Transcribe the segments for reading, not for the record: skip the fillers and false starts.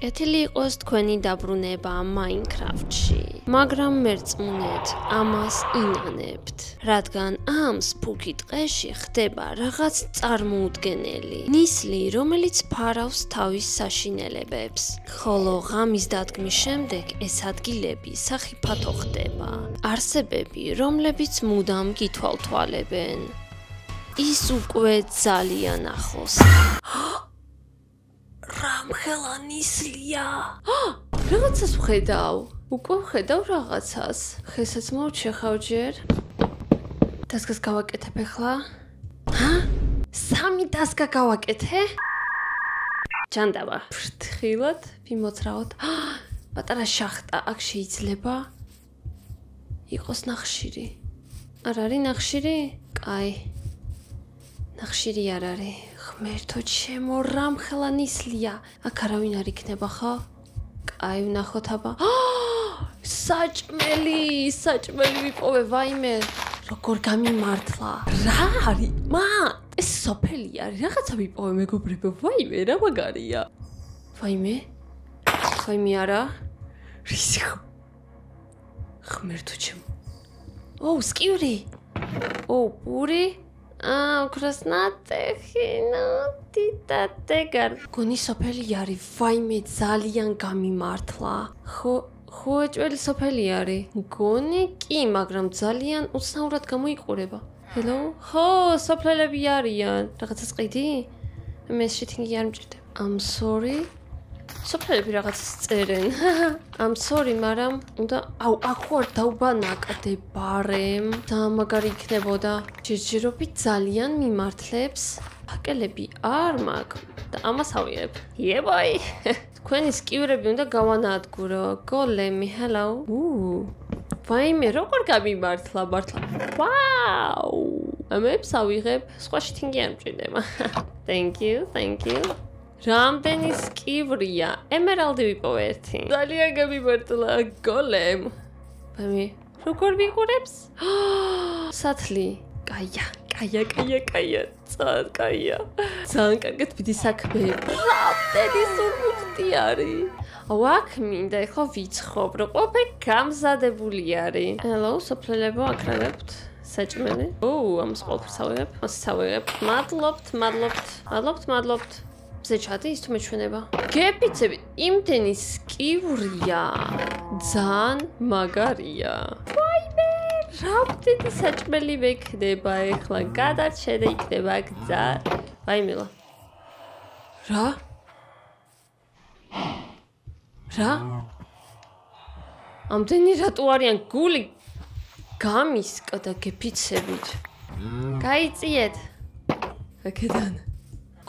კეთილი იყოს თქვენი დაბრუნება Minecraft-ში, მაგრამ მერწმუნეთ, ამას ინანებთ, რადგან ამ სფუგი ტყეში ხდება რაღაც წარმოუდგენელი ნისლი, რომელიც ფარავს თავის საშინელებებს, ხოლო ღამის დადგმის შემდეგ ეს ადგილები სახიფათო ხდება. არსებები, რომლებიც მუდამ გითვალთვალებენ. ის უკვე ძალიან ახლოს. რამხელა ნისლია. რაღაცას ვხედავ. უკვე ვხედავ რაღაცას. ხესაც მოვჩეხავ ჯერ. დასგას გავაკეთებ ახლა. სამი დასგა გავაკეთე? ჯანდაბა. ფრთხილად ვიმოძრავოთ. პატარა შახტა აქ შეიძლება იყოს ნახშირი. არ არის ნახშირი? კაი. ნახშირი არ არის. ღმერთო ჩემო, რამხელა ნისლია. აქ არავინ არ იქნება ხო? კაი, ვნახოთ აბა. საჭმელი ვიპოვე, ვაიმე. როგორ გამიმართლა? რა არის? ეს სოფელი არის. რაღაცა ვიპოვე, მეგობრებო, ვაიმე, რა მაგარია. ვაიმე არა. რისხო? ღმერთო ჩემო. სკივრი. პური. Krasnatexina, tita tegar. Goni sopeli არის, ვაიმე ძალიან გამიმართლა. ხო ეჭველი სოფელი არის. გონი კი, მაგრამ ძალიან უცნაურად გამოიყურება. Hello? ხო, სოფლელები არიან. რაღაცას ყიდი? მე შეთინგი არ მჭირდება. I'm sorry. სოფლელები რაღაცას წერენ. I'm sorry, მაგრამ უნდა აქ ვარ დაუბანაკდებარემ. და მაგარი იქნებოდა. ჯერჯერობით ძალიან მიმართლებს. ფაკელები არ მაქვს და ამას ავიღებ. Yeboy. თქვენი სკივრები უნდა გავანადგურო. გოლემი, hello. ვაიმე, როგორ გამიმართლა მართლა. Wow. ამებს ავიღებ. სხვა შეთინგი არ მჭირდება. Thank you. რამდენი სკივრია? ემერალდი ვიპოვე ერთი. ძალიან გამიმართლა გოლემ. ბამი, როგორ ვიყურებს? სათლი. კაია. ძალიან კარგად ვიდი საქმე. რამდენი სურმუხტი არის? აქ მინდა ეხლა ვიცხოვ, რომ ყოფილი გამზადებული არის. Hello, სოფლელებო, აქ რა გაქვთ? საჭმელი. ამას ყველაფერს ავიღებ. მადლობთ. ზეჩადი ის თუ მეჩვენება. გეპიცები, იმდენი სკივრია. ძალიან მაგარია. ვაიმე, რამდენი საჭმელი მექნება ეხლა. გადარჩენე იქნება გზა. ვაიმელა. რა? ამდენი რატო არიან გული გამისკა და გეპიცებით. გაიწიეთ. აქედან.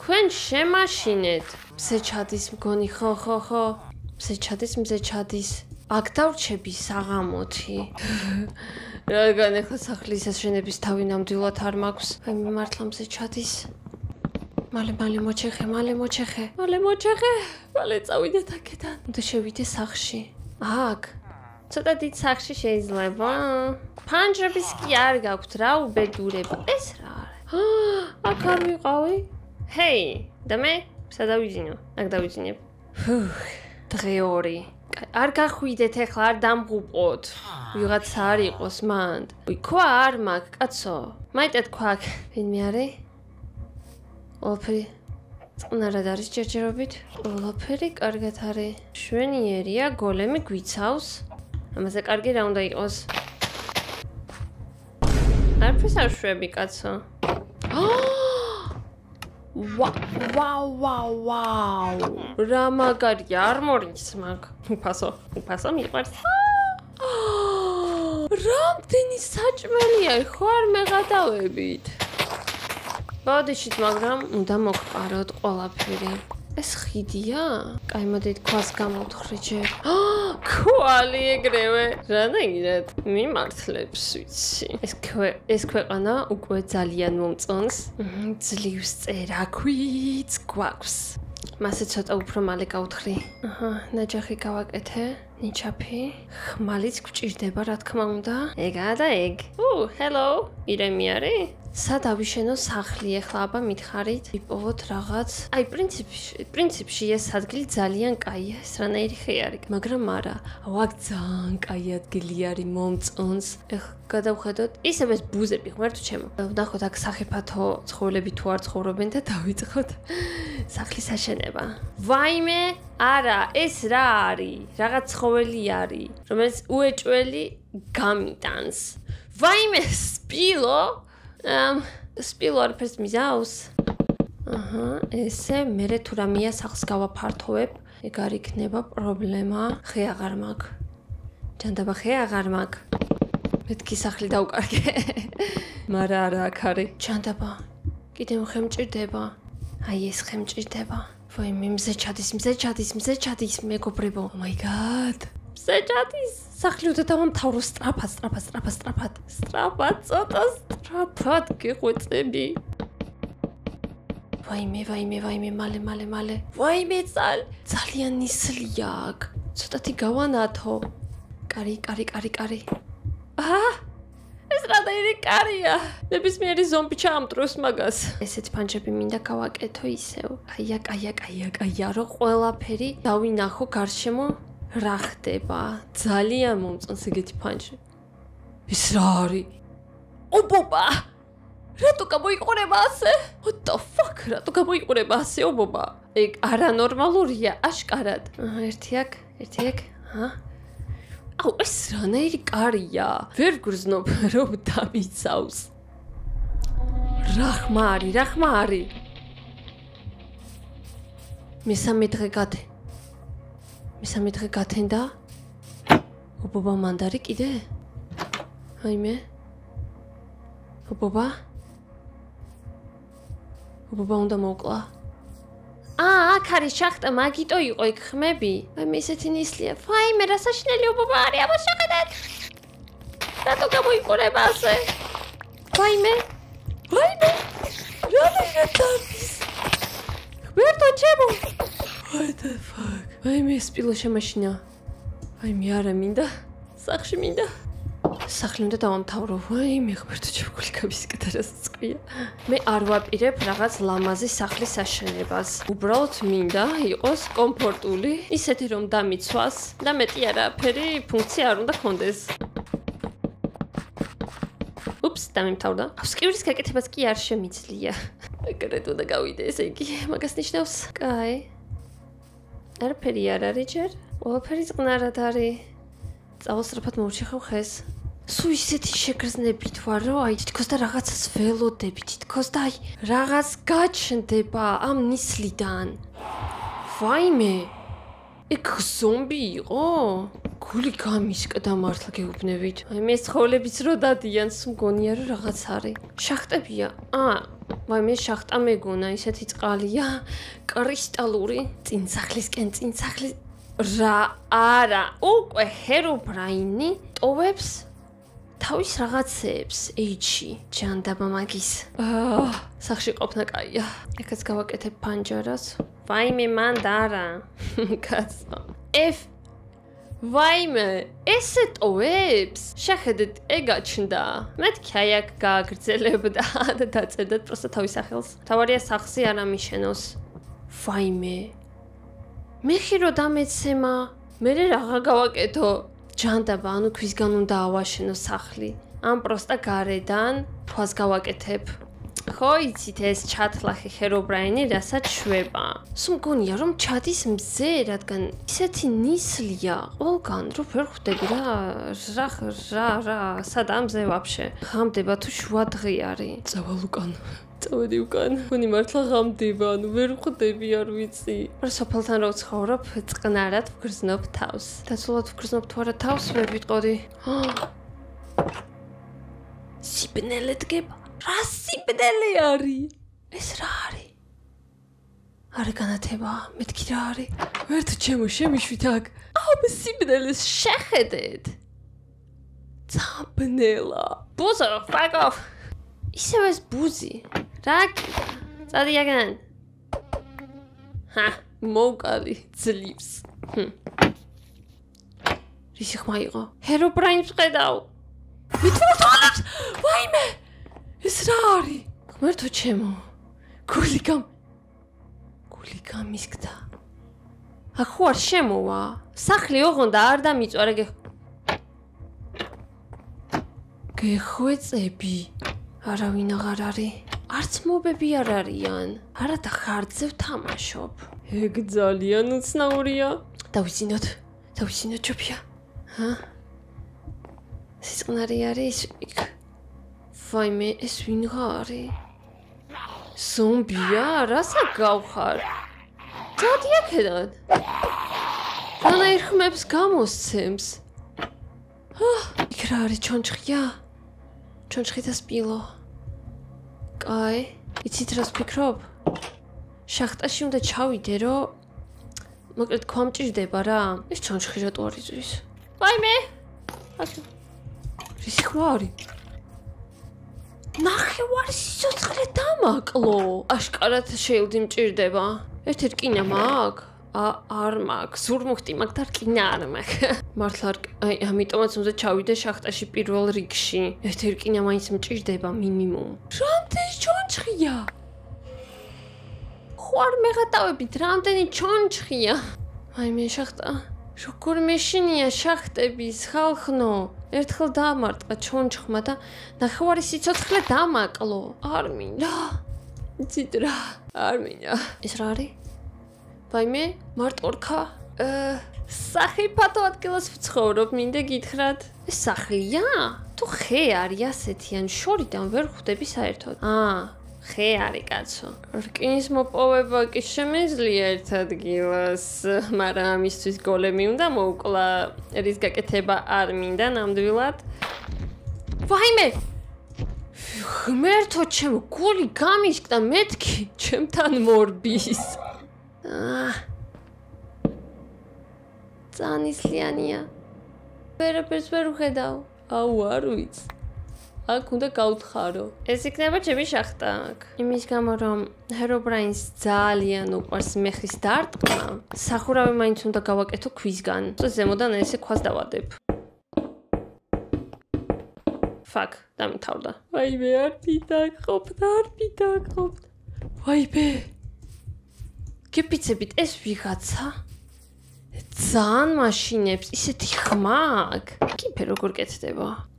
თქვენ შემაშინეთ. მზეჩადის მგონი ხო. მზეჩადის. აქ დავრჩები საღამოთი. რადგან ეხლა სახლის აშენების თავი ნამდვილად არ მაქვს. აი მიმართლა მზეჩადის. მალე მოჩეხე. მალე წავიდეთ აქედან. უნდა შევიდე სახლში. აქ. ცოტა დიდ სახლში შეიძლება. ფანჯრების კი არ გაქვთ რა უბედურება. ეს რა არის? აქ არ ვიყავი? Hey, და მე სადავიძინო? აქ დავიძინებ. დღე 2. არ გახვიდეთ ახლა, არ დამღუპოთ. ვიღაცა არ იყოს მანდ. ქვა არ მაქვს, კაცო. მაიტად ქვა აქ. ვინმე არის? ყველაფერი წყნარად არის ჯერჯერობით. ყველაფერი კარგად არის. შვენიერია, გოლემი გვიცავს. ამაზე კარგი რა უნდა იყოს? არაფერს არ შვები, კაცო. Wow. რა მაგარია, არმორის მაგ. უფასო მიყვარს. რამდენი საჭმელია, ხო არ მეღადავებით. ბოდიშით, მაგრამ უნდა მოგყაროთ ყველაფერი. ეს ხიდია? კაი, მოდით ქვას გამოვთხრე ჯერ. ქვალი ეგრევე. რანაირად მიმართლებს ვიცი. ეს ქვეყანა უკვე ძალიან მომწონს. ძლივს წერაქვიც გვაქვს. მასე ცოტა უფრო მალე გავთხრი. ნაჯახი გავაკეთე. ნიჩაფი, ხმალიც გვჭირდება, რა თქმა უნდა. ეგაა და ეგ. hello, ირემი არის? სად ავიშენო სახლი ახლა აბა მითხარით? ვიპოვოთ რაღაც. აი, პრინციპში ეს ადგილი ძალიან კაია, ეს რანაირი ხე არის, მაგრამ არა. აქ ძალიან კაი ადგილი არის, მომწონს. ეხლა გადავხედოთ, ისევ ეს ბუზები ღმერთო ჩემო. ვნახოთ აქ სახიფათო ცხოველები თუ არ ცხოვრობენ და დავიწყოთ სახლის აშენება. ვაიმე, არა, ეს რა არის? რაღაც ცხოველი არის, რომელიც უეჭველი გამიტანს. ვაიმე, სპილო? სპილო არაფერს მიზავს. ესე მერე თუ რამეა სახლს გავაფართოვებ, ეგ არ იქნება პრობლემა. ხე აღარ მაქვს. ჯანდაბა ხე აღარ მაქვს. მეთქი სახლი დავკარგე. მარა არა აქ არის. ჯანდაბა, კიდევ ხე მჭირდება. აი ეს ხე მჭირდება. ვაიმე, მზე ჩადის, მეგობრებო. Oh my god. მზე ჩადის. სახლი უნდა დავამთავრო სწრაფად, ცოტა სწრაფად გეღვეწები. ვაიმე, მალე. ვაიმე, ძალიან ნისლია აქ. ცოტათი გავანათო. კარი. ეს რანაირი კარია. ნებისმიერი ზომბი ჩაამტროს მაგას. ესეთ ფანჯები მინდა გავაკეთო ისევ. კაია, რომ ყველაფერი დავინახო გარშემო. რა ხდება? ძალიან მომწონს ეგეთი ფანჯი. ის რა არის? ობობა! რატო გამოიყურება ასე? What the fuck? რატო გამოიყურება ასე ობობა? ეგ არანორმალურია, აშკარად. ერთი აქ. აუ, ეს რანაირი კარია. ვერ გრძნობ, რომ დამიცავს. რა ხმა არის? მესამე დღე გათენდა? ობობა მანდარი კიდე? ვაიმე. ობობა უნდა მოვკლა. აქ არის შახტა, მაგიტო იყო იქ ხმები. ვაიმე, ესეთი ნისლია. ვაიმე, რა საშინელი ობობა არის, აბა შეხედეთ. რატო გამოიყურება ასე? ვაიმე. რა დადის? ღმერთო ჩემო. What the fuck? ვაიმე, სპილო შემაშინა. ვაიმე, არა მინდა. სახლში მინდა. სახლი უნდა დავამთავრო. ვაიმე, ღმერთო ჩემო, გული გამისკეთა რა სწყია. მე არ ვაპირებ რაღაც ლამაზი სახლის აშენებას. უბრალოდ მინდა იყოს კომფორტული, ისეთი რომ დამიცვას და მეტი არაფერი ფუნქცია არ უნდა ქონდეს. უპს, დამიმთავრდა. ავსკივრის გაკეთებას კი არ შემიძლია. ეგრეთ უნდა გავიდე, ესე იგი, მაგას ნიშნავს. კაი. არაფერი არ არის ჯერ. ყველაფერი წყნარად არის. წავასწრაფად მოვჩეხავ ხეს. სულ ისეთი შეგრძნებით ვარ, რომ აი თითქოს და რაღაცას ველოდები, თითქოს და აი რაღაც გაჩნდება ამ ნისლიდან. ვაიმე, ეგ ზომბი იყო? გული გამისკდა მართლა გეუბნებით. აი მე ცხოველებიც რო დადიან, მგონია რომ რაღაც არის. შახტებია. ვაიმე, შახტა მეგონა, ისეთი წყალია, კრისტალური. წინ სახლისკენ. რა არა, უკვე ჰერობრაინი ტოვებს თავის რაღაცეებს H-ში, ჯანდაბა მაგის. სახში ყოფნა კაია. ეხაც გავაკეთებ პანჯარას. ვაიმე, მანდარა. კაცო. ვაიმე, ესე ტოვებს? შეხედეთ, ეგაჩნდა. მეთქი აი აქ გააგრძელებდა და დაწერდეთ პროსტა თავის სახელს. თავარია სახლზე არ ამიშენოს. ვაიმე. მეხი რო დამეცემა, მე რაღა გავაკეთო. ჯანდაბა, ანუ ქვისგან უნდა ავაშენო სახლი. ამ პროსტა გარედან თვალს გავაკეთებ. ხო იცით ეს ჩათლახი ჰერობრაინი რასაც შვება. სულ მგონია რომ ჩადის მზე, რადგან ისეთი ნისლია ყველგან, რომ ვერ ხვდები რა, სადაა მზე ვაფშე. ღამდება თუ შუა დღე არის. წავედი უკან. მგონი მართლა ღამდება, ანუ ვერ ხვდები, არ ვიცი. რა სოფელთან რო ვცხოვრობ, წყნარად ვგრძნობ თავს. დაცულად ვგრძნობ თუ არა თავს, ვერ ვიტყოდი. სიბნელე დგება. რა სიბნელე არის? ეს რა არის? არა განათება, მეთქი რა არის? ვერთო ჩემო შემიშვით აქ. აბა სიბნელეს შეხედეთ. ძაბნელა. ბუზო, fuck off. ისევ ეს ბუზი. რა კიდე? წადიაგან. მოვკალი ძლივს. რისი ხმა იყო? ჰერობრაინს ვხედავ. მითვალებს! ვაიმე! ეს რა არის? ღმერთო ჩემო. გული გამისკდა. აქ ხო არ შემოვა? სახლი ოღონდ არ დამიწვარე გეხვეწები. არავინ აღარ არის. არც მობები არ არიან. არა და ხარჯზე ვთამაშობ. ეგ ძალიან უცნაურია. დავიცინოთ ჯობია. ჰა? სიწყნარი არის იქ. ვაიმე, ეს ვინღა არის? ზომბია? რასა გავხარ? დადი აქედან. რანაირ ხმებს გამოსცემს. იქ რა არის ჩონჩხია? ჩონჩხი და სპილო. კაი, იცით რას ვფიქრობ? შახტაში უნდა ჩავიდე, რომ მოკლედ გვამჭირდება რა. ეს ჩონჩხი რატო არ იწვის? ვაიმე! რისი ხმა არის? ნახევარი სიცოცხლე დამაკლო. აშკარად შეილდი მჭირდება. ერთი რკინა მაქვს? არ მაქვს. ზურმუხტი მაქვს და რკინა არ მაქვს. მართლა აი, ამიტომაც უნდა ჩავიდე შახტაში პირველ რიგში. ერთი რკინა მაინც მჭირდება მინიმუმ. რამდენი ჩონჩხია? ხო არ მეღატავებით, რამდენი ჩონჩხია? აი მე შახტა. როგორ მეშინია შახტების ხალხნო? ერთხელ დაამარტყა ჩონჩხმა და ნახევარი სიცოცხლე დამაკლო. არ მინდა. იცით რა? არ მინდა. ეს რა არის? ვაიმე, მარტორქა. სახიფათო ადგილას ვცხოვრობ, მინდა გითხრათ. ეს სახლია? თუ ხე არის ასეთი, ან შორიდან ვერ ხვდები საერთოდ. ხე არის კაცო. რკინის მოპოვება კი შემეძლია ერთ ადგილას, მაგრამ ამისთვის გოლემი უნდა მოუკლა, რის გაკეთება არ მინდა ნამდვილად. ვაიმე! ღმერთო ჩემო, გული გამისკდა მეთქი, ჩემთან მორბის. წანისლიანია. ვერაფერს ვერ ვხედავ. აუ, არ ვიცი. აქ უნდა გავთხარო. ეს იქნება ჩემი შახტა აქ. იმის გამო, რომ ჰერობრაინს ძალიან უყვარს მეხის დარტყმა, სახურავი მაინც უნდა გავაკეთო ქვისგან. ზემოდან ესე ქვას დავადებ. ფაკ, დამთავრდა. ვაიმე, არ პიტაკყოფდა. ვაიმე. გეპიცებით ეს ვიღაცა? ძალიან მაშინებს, ისეთი ხმა აქვს. კიფე როგორ კეთდება?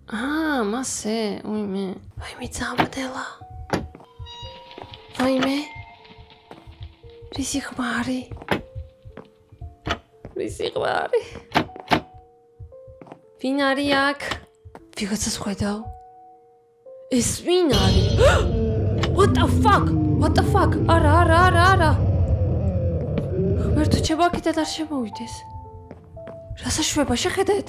მასე, უიმე. ვაიმე, ძამბდელა. ვაიმე. რისი ხმა არის? ვინ არის აქ? ვიღაცას ხვედავ. ეს ვინ არის? What the fuck? არა. ღმერთო, ჩემო აქედან არ შემოვიდეს. რა საშვება შეხედეთ?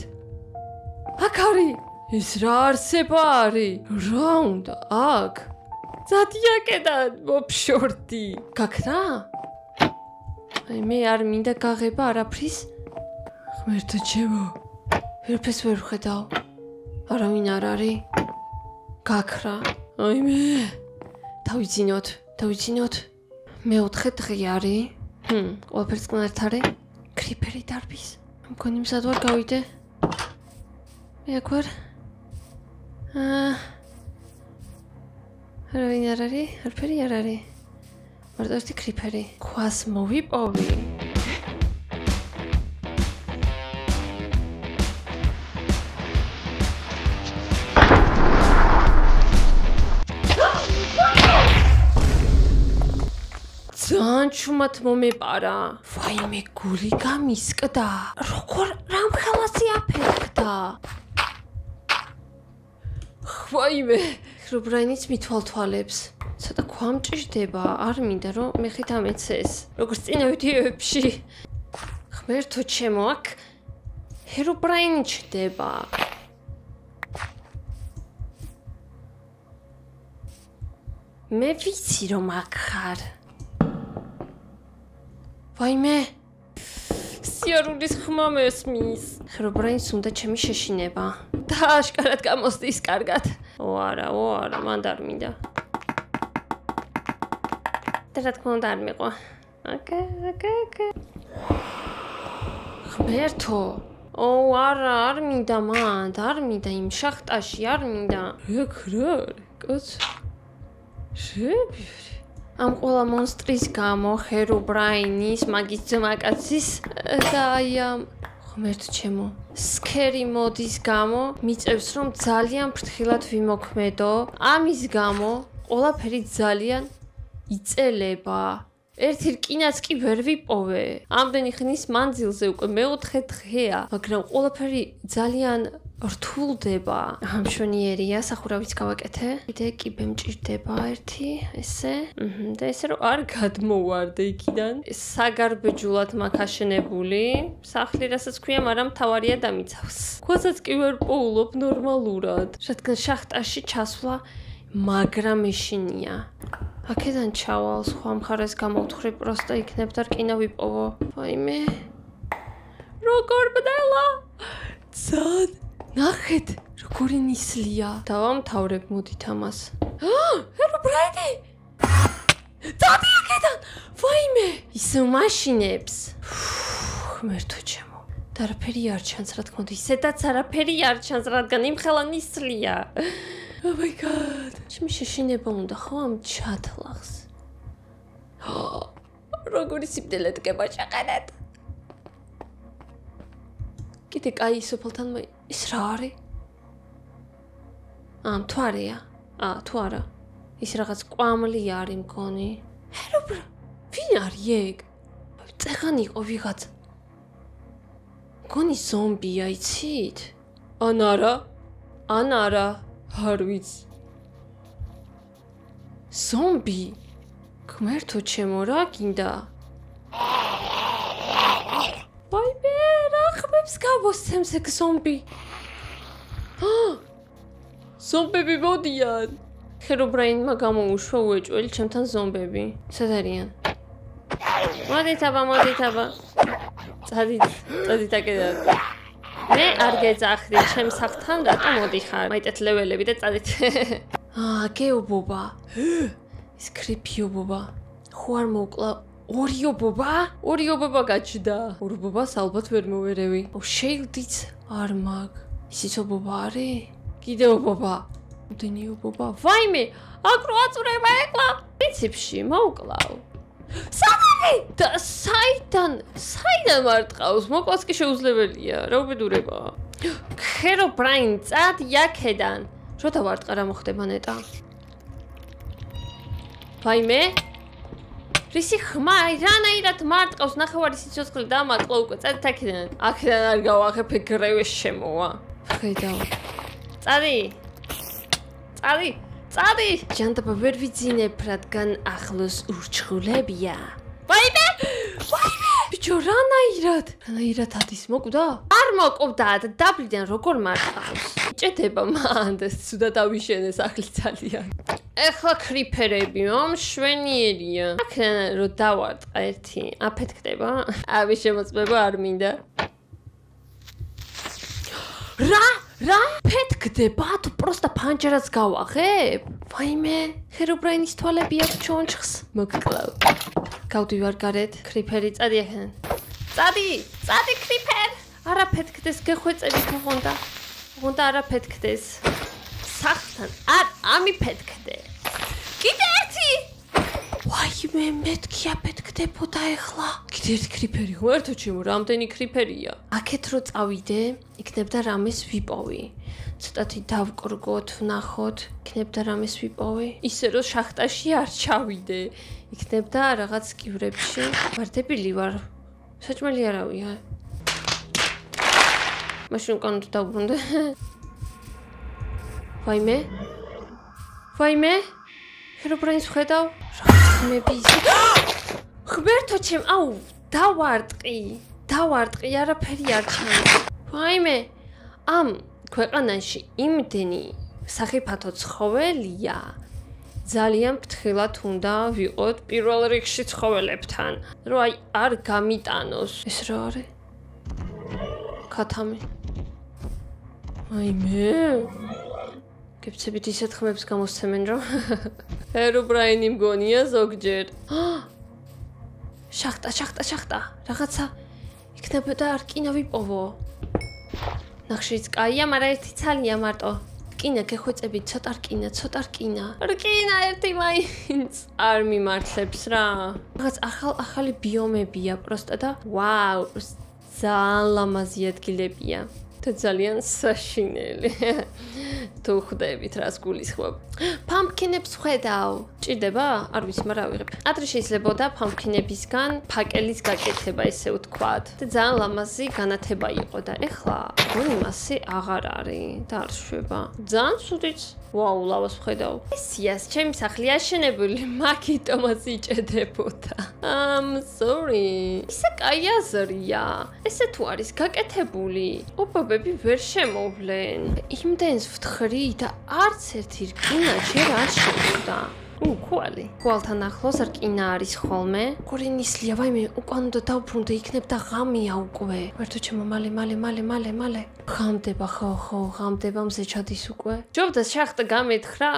აქ არის. ეს რა არსება არის? რა უნდა აქ? ძადი აქედან მოფშორდი. გაქრა? აი მე არ მინდა გაღება არაფრის. ღმერთო ჩემო. ვერაფერს ვერ ვხედავ. არავინ არ არის. გაქრა. აი მე. დავიცინოთ. მეოთხე დღე არის. ყველაფერს კნართ არის. კრიპერი დარბის. მგონი მზად ვარ გავიდე. მე აქ ვარ. არავინ არ არის, არაფერი არ არის. მარტო ერთი კრიპერი. ქვას მოვიპოვი. ძალიან ჩუმად მომეპარა. ვაიმე, გული გამისკდა. როგორ რამხელასი აფეთქდა? ვაიმე, ჰერობრაინიც მithვალთვალებს. ცოტა ქვამჭირდება, არ მინდა რომ მეხით ამეცეს. როგორც წინა ვიდეოებში. ღმერთო ჩემო, აქ ჰერობრაინი ჩდება. მე ვიცი რომ აქ ხარ. ვაიმე, სიარულის ხმა მესმის. ჰერობრაინს უნდა ჩემი შეშინება. და აშკარად გამოსდის კარგად. არა, მან არ მინდა. და რა თქმა უნდა არ მიყვა. ოკეი. ღმერთო, არა, არ მინდა მანდ, არ მინდა იმ შახტაში, არ მინდა. ეგ რა არის, კაც? შევირი. ამ ყველა მონსტრის გამო, ჰერობრაინის, მაგის ძმაკაცის და აი ამ ღმერთო ჩემო, სკერი მოდის გამო, მიწევს რომ ძალიან ფრთხილად ვიმოქმედო. ამის გამო ყველაფერი ძალიან იწელება. ერთი რკინაც კი ვერ ვიპოვე. ამდენი ხნის მანძილზე უკვე მეოთხე დღეა, მაგრამ ყველაფერი ძალიან რთულდება. მშვენიერია, სახურავიც გავაკეთე. კიდე კიბე მჭირდება ერთი, ესე. და ესე რომ არ გადმოვარდე იქიდან. საგარბეჯულად მაქვს აშენებული. სახლი, რასაც ქვია, მაგრამ თავარია დამიცავს. ქვასაც კი ვერ პოულობ ნორმალურად. რადგან შახტაში ჩასვლა მაგრამ ეშინია. აქედან ჩავალ, სხვა მხარეს გამოვთხრე, პროსტა იქნებ და რკინა ვიპოვო. ვაიმე. როგორ ბდელა? ძად, ნახეთ, როგორი ნისლია. დავამთავრებ მოდით ამას. ჰერობრაინი! ძადი აქედან! ვაიმე! ისე მაშინებს. ღმერთო ჩემო. და არაფერი არ ჩანს, რა თქმა უნდა, ისედაც არაფერი არ ჩანს, რადგან იმხელა ნისლია. Oh my god. ჩემი შეშინება უნდა ხო ამ ჩათლახს. როგორი სიმდელე დგება შეყენეთ. კიდე კაი სოფელთან ის რა არის? თუ არია? თუ არა. ის რაღაც კვამლი არის მგონი. ჰერობრა, ვინ არის ეგ? წეღან იყო ვიღაცა. მგონი ზომბია, იცით? ან არა. არ ვიცი. ზომბი? ღმერთო ჩემო, რა გინდა? ვაიმე, რა ხმებს გავოსცემს ეგ ზომბი? ზომბები მოდიან. ჰერობრაინმა გამოუშვა უეჭველი ჩემთან ზომბები. სად არიან? მოდით აბა. წადით აქედან. მე არ გეძახდი ჩემ სახლთან რატომ მოდიხარ? მაიტეთ ლეველები და წადით. გეუბობა. ის კრიპიობობა. ხო არ მოკლა. ორი ობობა გაჩნდა. ორბობას ალბათ ვერ მოვერევი. შეილდიც არ მაგ. ისიც ობობა არის? კიდე ობობა. უდენი ობობა. ვაიმე, აკრო აწურება ეკლა. პრინციპში მოვკლავ. სანარი! და საიდან მარტყავს? მოკლას კი შეუძლებელია. რა უბედურება. ჰერობრაინ, წადი აქედან. როდა ვარტყა რა მოხდება ნეტა? ვაიმე? რისი ხმა, რანაირად მარტყავს? ნახევარი სიცოცხლე დამატყო უკვე. წადით აქედან. აქედან არ გავახებ, ეგრევე შემოვა. ხედავ. წადი! ჟანდაბა ვერ ვიძინებ, რადგან ახლოს ურჩხულებია. ვაიმე! ბიჭო, რანაირად ადის მოკვდა? არ მოკვდა, დაბლიდან როგორ მარტყავს? ჭედება მანდ, ცუდად ავიშენე სახლი ძალიან. ეხლა კრიპერები, მშვენიერია. აქედან რო დავარტყა ერთი, აფეთქდება? ავი შემოწმება არ მინდა. რა? ფეთქდება? თუ პროსტა ფანჯარას გავაღებ? ვაიმე, ჰერობრაინის თვალები აქვს ჩონჩხს. მოგკლავ. გავდივარ გარეთ, კრიპერი წადი ახლა. წადი კრიპერ. არა ფეთქდეს, გეხვეწები თუღონდა. თუღონდა არა ფეთქდეს. სახლთან არ ამიფეთქდე. კიდე ერთი. ვაიმე, მეთქი აფეთქდებოდა ეხლა. კიდე ერთი კრიპერი, ღმერთო ჩემო, რამდენი კრიპერია. აქეთ რო წავიდე, იქნებდა რამეს ვიპოვი. ცოტათი დავკრგოთ, ვნახოთ, იქნებდა რამეს ვიპოვი. ისე რომ შახტაში არ ჩავიდე. იქნებდა რაღაც კივრებში. ვარდებელი ვარ. საჭმელი არავია. მაშინ უკან დავბრუნდე. ვაიმე? ჰერობრაინს ხედავ? რაღაც ხმები ისე. ღმერთო ჩემ, დავარტყი, არაფერი არ ჩანს. ვაიმე, ამ ქვეყანაში იმდენი სახიფათო ცხოველია. ძალიან ფრთხილად უნდა ვიყოთ პირველ რიგში ცხოველებთან, რომ არ გამიტანოს. ეს რა არის? ქათამი. ვაიმე. გეცებით ისეთ ხმებს გამოსცემენ, რომ ჰერობრაინი მგონია ზოგჯერ. შახტა. რაღაცა იქნებოდა რკინა ვიპოვო. ნახშირიც კაია, მაგრამ ერთი ცალია მარტო. რკინა გეხვეწებით, ცოტა რკინა. რკინა ერთი მაინც არ მიმართლებს რა. რაღაც ახალი ბიომებია პროსტა და ვაუ, ძალიან ლამაზი ადგილებია. და ძალიან საშინელი. თუ ხვდებით რას გულისხმობ. Pumpkin-ებს ხედავ. ჭირდება? არ ვიცი, მაგრამ ავიღებ. ადრე შეიძლებოდა pumpkin-ებისგან ფაკელის გაკეთება, ესე ვთქვათ. და ძალიან ლამაზი განათება იყო და ეხლა გონი მასე აღარ არის და არ შვება. ძალიან სუდიც. ვაუ, ლავას ვხედავ. ესიას, ჩემი სახლი აშენებული, მაგიტომაც იჭედებოდა. Sorry. ისე კაი აზრია. ესე თუ არის გაკეთებული, ობობები ვერ შემოვლენ. იმდენს ვთხრი და არც ერთი რკინა ჯერ არ შევხვდა. Κουალი. Κουალთან ახლოს რკინა არის ხოლმე. გორინისლია, ვაიმე, უკან უნდა დავბრუნდე, იქნებდა ღამია უკვე. ვერთო ჩემო, მალე. ღამდება, ხო, ღამდება, მზე ჩადის უკვე. ჯობდა შახტა გამეთხრა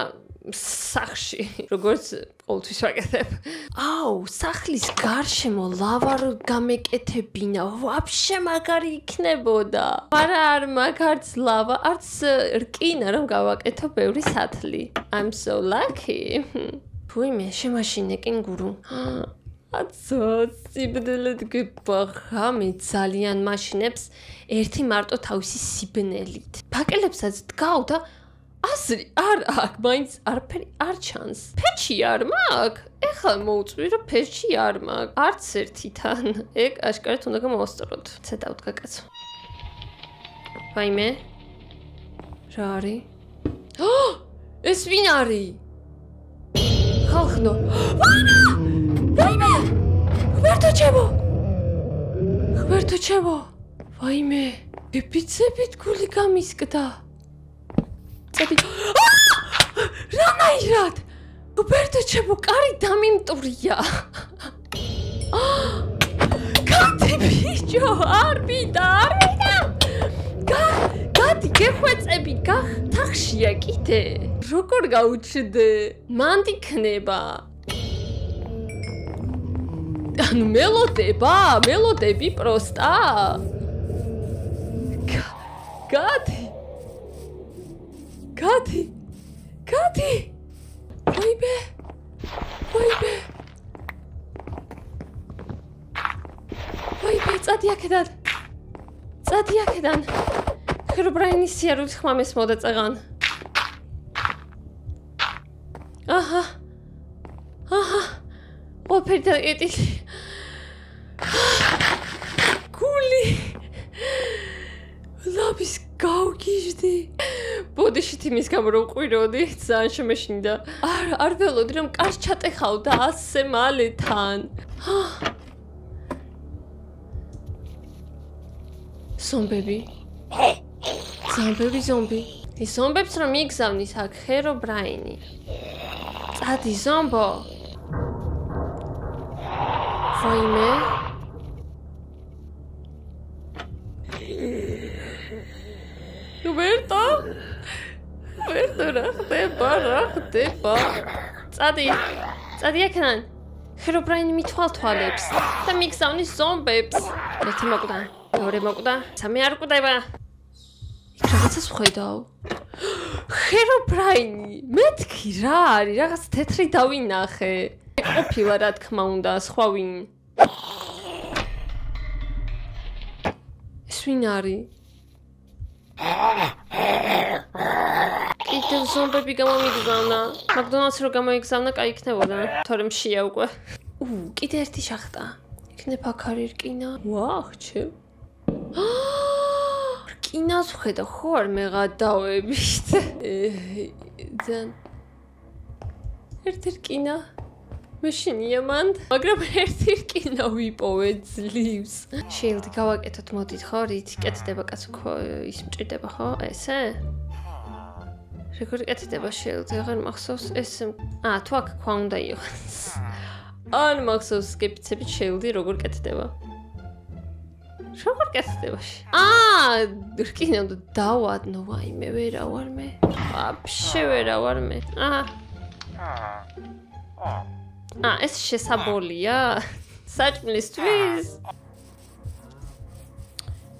სახში. როგორც ყოველთვის ვაკეთებ. აუ, სახლის გარშემო ლავა რო გამეკეთებინა, ვაფშე მაგარი იქნებოდა. არა არ მაგარც ლავა, არც რკინა რომ გავაკეთო ბევრი სათლი. I'm so lucky. ვუიმე, შემაშინე კენგურუ. სიბნელად გებაღამი ძალიან მაშინებს ერთი მარტო თავისი სიბნელით. ფაკელებსაც დგავ და აზრი არ აქ, მაინც არაფერი არ ჩანს. ფეჩი არ მაქვს. ეხლა მოუწვი რომ ფეჩი არ მაქვს. არც ერთიდან. ეგ აშკარად უნდა გამოვასწოროთ. ცეტავთ გაკაცო. ვაიმე. რა არის? ეს ვინ არის? ხალხნო. ვაიმე! ხვერთო ჩემო. ვაიმე, ბიბიცებით გული გამისკდა. რანაირად? უბერტო ჩემო, კარი დამიმტვრია. გადი ბიჭო, არ ვიდა. გადი, გეხვეწები, თახშია კიდე. როგორ გაუჩდე? მანდი ქნება. ანუ მელოდები პროსტა. გადი. ვაიმე. წადი აქედან. ხერობრაინის სიარულის ხმამეს მოდაწეღან. აჰა. ოფერი და ეტილი. გული. ლაბის გავგიჟდი. ბოდიში თიმის გამო რომ ყვიროდი, ძალიან შემეშინდა. არ ველოდი რომ კარს ჩატეხავ და ასე მალეთან. ზომბები. ზომბი. ის ზომბებს რომ მიგზავნის აქ ხერობრაინი. წადი ზომბო. ვაიმე. უბერტო რა ხდება? წადი აქედან. ხერობრაინი მithვალთვალებს და მიგზავნის ზომბებს. ერთი მოკვდა, მეორე მოკვდა, სამი არ კვდება. იქ რაღაცას ვხედავ. ხერობრაინი, მეთქი რა არის? რაღაც თეთრი დავინახე. ყოფილა რა თქმა უნდა, სხვა ვინ? ეს ვინ არის? კიდევ ზომბები გამომიგზავნა. მაკდონალდს რო გამოიგზავნა, კაი იქნებოდა. თორემ შია უკვე. კიდე ერთი შახტა. იქნებ აქ არის რკინა. ვახჩე. რკინას ვხედა, ხო არ მეღადავებით. ძალიან. ერთი რკინა. მეშინია მანდ, მაგრამ ერთი რკინა ვიპოვე ძლივს. შილდი გავაკეთოთ, მოდით ხო, რით კეთდება კაცო, ის მჭირდება ხო, ესე? როგორ კეთდება შილდი, აღარ მახსოვს ეს. თუ აქ ქვა უნდა იყოს. არ მახსოვს გეპიცებით შილდი როგორ კეთდება. როგორ კეთდება? რკინა უნდა დავადნო, ვაიმე, ვერავარ მე. ვაფშე ვერავარ მე. ეს შესაბოლია საჭმლისთვის.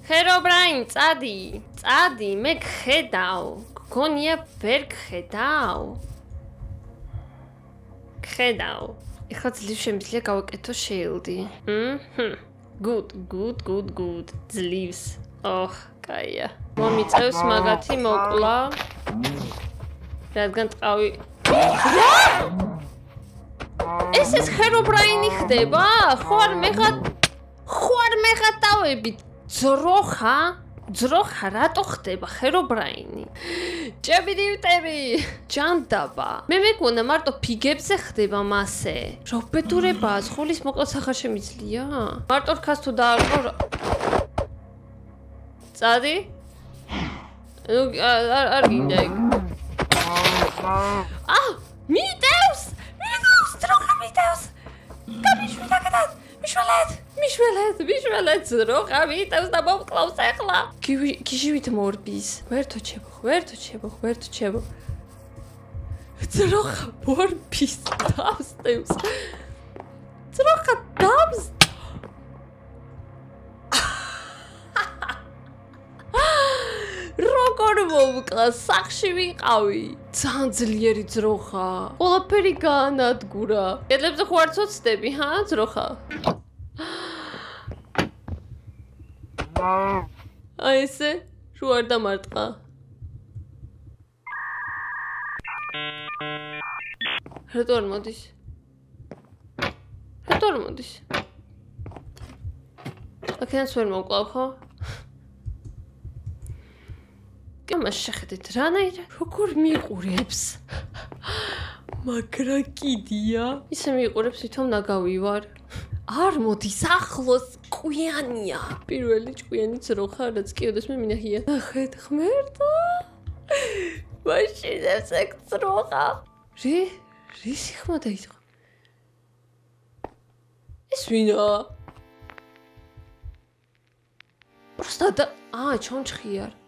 Herobrine, წადი, მე გხედავ. გონია ვერ გხედავ. გხედავ. ეხლა ძლივს შემიძლია გავაკეთო შეილდი. Good. ძლივს. კაია. მომიწევს მაგათი მოკლა. რადგან ტყავი ეს Herobrine ხდება? ხوار მეღატავებით ძროხა რატო ხდება Herobrine? ჭებიდივტები ჯანდაბა მე მეგონა მარტო ფიგებზე ხდება მასე რა უბედურებაა ზღულის მოკლაც ახარ შემიძლია მარტო რქას თუ დაარყო წადი არ გინდა ეგ მიტევს ძროხა მიტევს გამიშვიდაგდად მიშველეთ ძროხა მიტევს და მომკლავს ახლა გიჟივით მორბის ვერ თოჩებო ძროხა მორბის დავსდევს ძროხა დავს როგორ მომკლა სახში ვიყავი ძალიან ძლიერი ძროხა ყველაფერი გაანადგურა კედლებზე ხო არ ცოცდები ძროხა აი ესე რო არ დამარტყა რატო არ მოდის აქედანაც ვერ მომკლავ ხო ამას შეხედეთ რანაირად როგორ მიყურებს მაგრა კიდია ისე მიყურებს ვითომ ნაგავი ვარ არ მოდის ახლოს კვიანია პირველი ჭკვიანი ძროხა რაც კიდეს მე მინახია ნახეთ ღმერთო მაშინებს ეგ ძროხა რი სიხმა დაიწყო ეს ვინა პროსტა ჩონჩხიარ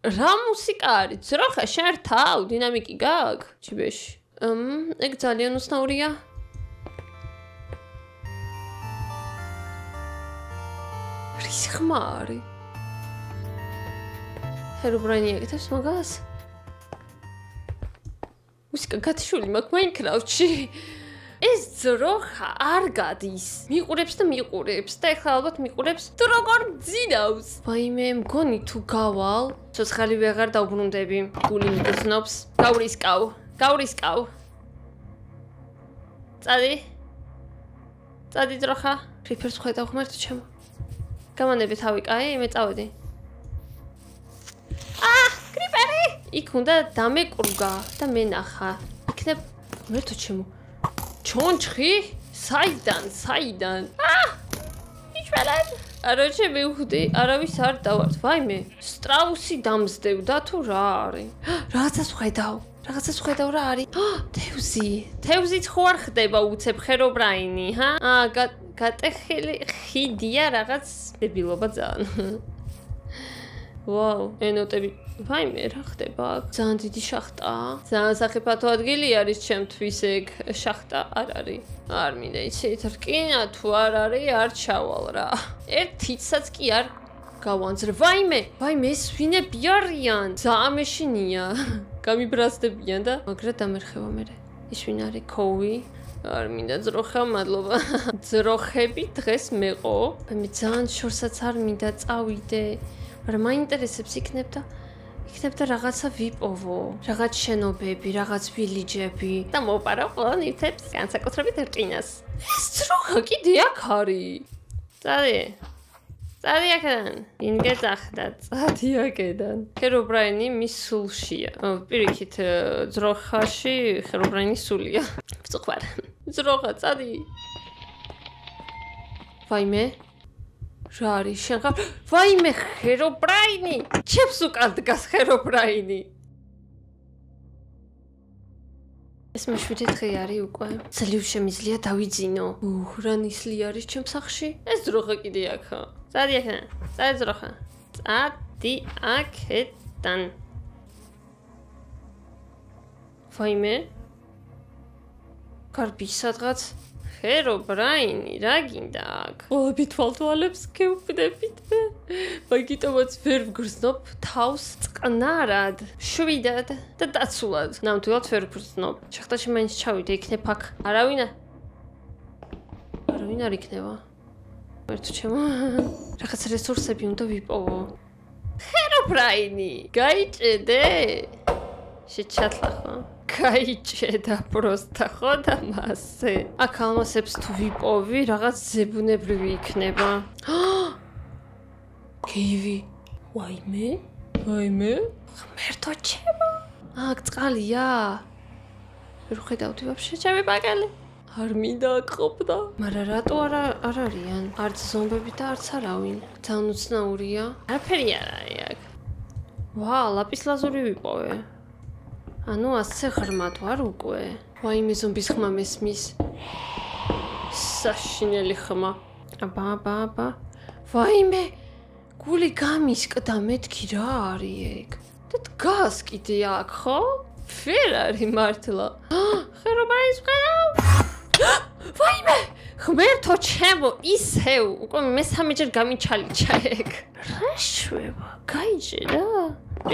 რა მუსიკა არის? ძროხა შენ რთავ? დინამიკი გაქვს? ჩიბეში. ეგ ძალიან უცნაურია. რის ხმა არის? Herobrine ეკეთებს მაგას? მუსიკა გათიშული მაქვს Minecraft-ში. ეს ძროხა არ გადის. მიყურებს და ეხლა ალბათ მიყურებს თუ როგორ ძინავს. ვაიმე, მგონი თუ გავალ, ცოცხალი ვეღარ დავბრუნდები. გული მიგრძნობს. გავრისკავ. წადი ძროხა. Creeper-ს ხედავ ღმერთო ჩემო. გამანები თავი, კაი, მე წავედი. Creeper-ი! იქ უნდა დამეკურგა და მენახა. იქნებ ღმერთო ჩემო. ჩონჩხი? საიდან? იჩველად. აროჩე მივხვდი, არავის არ დავართ. ვაიმე, სტრაუსი დამზდევდა თუ რა არის? რაღაცას ვხედავ რა არის? თევზიც ხო არ ხდება უცებ Herobrine, გატეხილი ხიდია რაღაც დებილობა ძალიან. ვაუ, ენოტები ვაიმე რა ხდება აქ? ძალიან დიდი შახტაა. ძალიან სახიფათო ადგილი არის ჩემთვის ეგ შახტა არ არის. არ მინდა იცით რკინა თუ არ არის არ ჩავალ რა. ერთიცაც კი არ გავანძრე. ვაიმე ეს ვინები არიან? ძალიან მეშინია. გამიბრაზდებიან და მაგრა დამერხევა მე. ის ვინ არის? ქოვი? არ მინდა ძროხა, მადლობა. ძროხები დღეს მეყო. მე ძალიან შორსაც არ მინდა წავიდე. მაგრამ მაინტერესებს იქნებდა რაღაცა ვიპოვო, რაღაც შენობები, რაღაც ვილიჯები და მოვპარო ყველა ნივთებს, განსაკუთრებით რკინას. ეს ძროხა კიდე აქ არის. წადი აქედან. ინგეძახდა, წადი აქედან. Herobrine მის სულშია. პირიქით ძროხაში Herobrine სულია. ვწუხარ. ძროხა, წადი. ვაიმე რა არის შენ ხარ? ვაიმე Herobrine! ჩემს უკან დგას Herobrine! ეს მეშვიდე დღე არის უკვე. ძლივ შემიძლია დავიძინო. რა ნისლი არის ჩემ სახლში? ეს ძროხა კიდე აქა. წადი აქედან. წადი ძროხა. წადი აქედან. ვაიმე? გარბი სადღაც Herobrine, რა გინდა აქ? ყველები თვალთვალებს გეუბნებით მე. მაგიტომაც ვერ ვგრძნობ თავს წყნარად, შვიდად და დაცულად. ნამდვილად ვერ ვგრძნობ. შეხტაში მაინც ჩავიდე, იქნებ აქ. არავინ არ იქნება. ვერც ჩემო. რაღაც რესურსები უნდა ვიპოვო. Herobrine, გაიჭედე? შეჩათლა ხო? გაიჭედა პროსტა ხო და მასე. აქ ალმასებს თუ ვიპოვი, რაღაც ზებუნებრივი იქნება. გეივი. ვაიმე? ღმერთო ჩემო. აქ წყალია. ვერ ხედავდი ვაფშე ჩემი ბაკალი. არ მინდა აქ ყოფნა. მაგრამ რატო არ არიან? არც ზომბები და არც არავინ. ძალიან უცნაურია. არაფერი არ არის აქ. ვა, ლაპის ლაზური ვიპოვე. ანუ ასე ღრმად ვარ უკვე. ვაიმე ზომბის ხმა მესმის. საშინელი ხმა. აბა. ვაიმე. გული გამისკდა მეთქი რა არის ეგ? და დგას კიდე აქ ხო? ვერ არის მართლა. Herobrine ვყავ. ვაიმე. ღმერთო ჩემო, ისევ უკვე მესამეჯერ გამიჩალიჩა ეგ. რა შვება? გაიჭედა?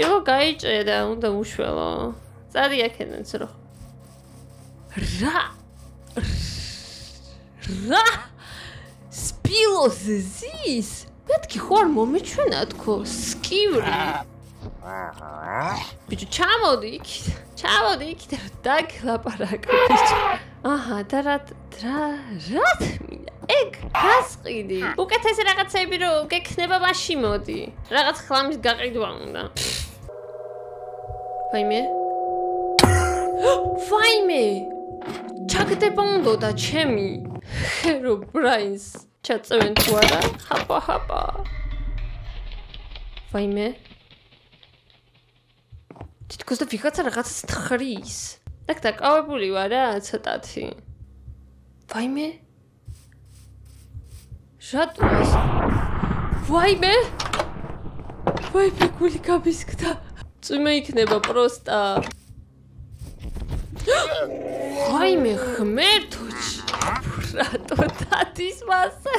იო გაიჭედა, უნდა უშველო. წადი აქედან ცრო. რა? სპილოს ზის? მეთქი ხო არ მომეჩვენა თქო, სკივრი. ბიჭო, ჩამოდი იქით, დაგლაპარაკო ბიჭო. აჰა, და რა მინდა? ეგ, გასყიდი. უკეთესი რაღაცები რო გექნება მაშინ მოდი. რაღაც ხლამის გაყიდვა უნდა. ვაიმე! ჩაგდება უნდა ჩემი Herobrines ჩაწევენ თუ არა? ჰაპა. ვაიმე. თითქოს და ვიღაცა რაღაცას თხრის. აქ დაკავებული ვარ რა, ცოტათი. ვაიმე. რატო? ვაიმე, გული გამისკდა. წვიმა იქნება პროსტა. ვაიმე, ღმერთო, რატო დადის მასე?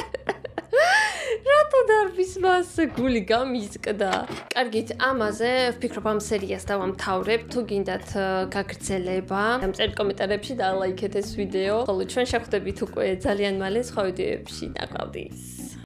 რატო დარბის მასე? გული გამისკდა. კარგით, ამაზე ვფიქრობ ამ სერიას დავამთავრებ. თუ გინდათ გაგრძელება, ამწერეთ კომენტარებში და ლაიქეთ ეს ვიდეო. ხოლო ჩვენ შევხვდებით უკვე ძალიან მალე სხვა ვიდეოებში. ნაკლავდი.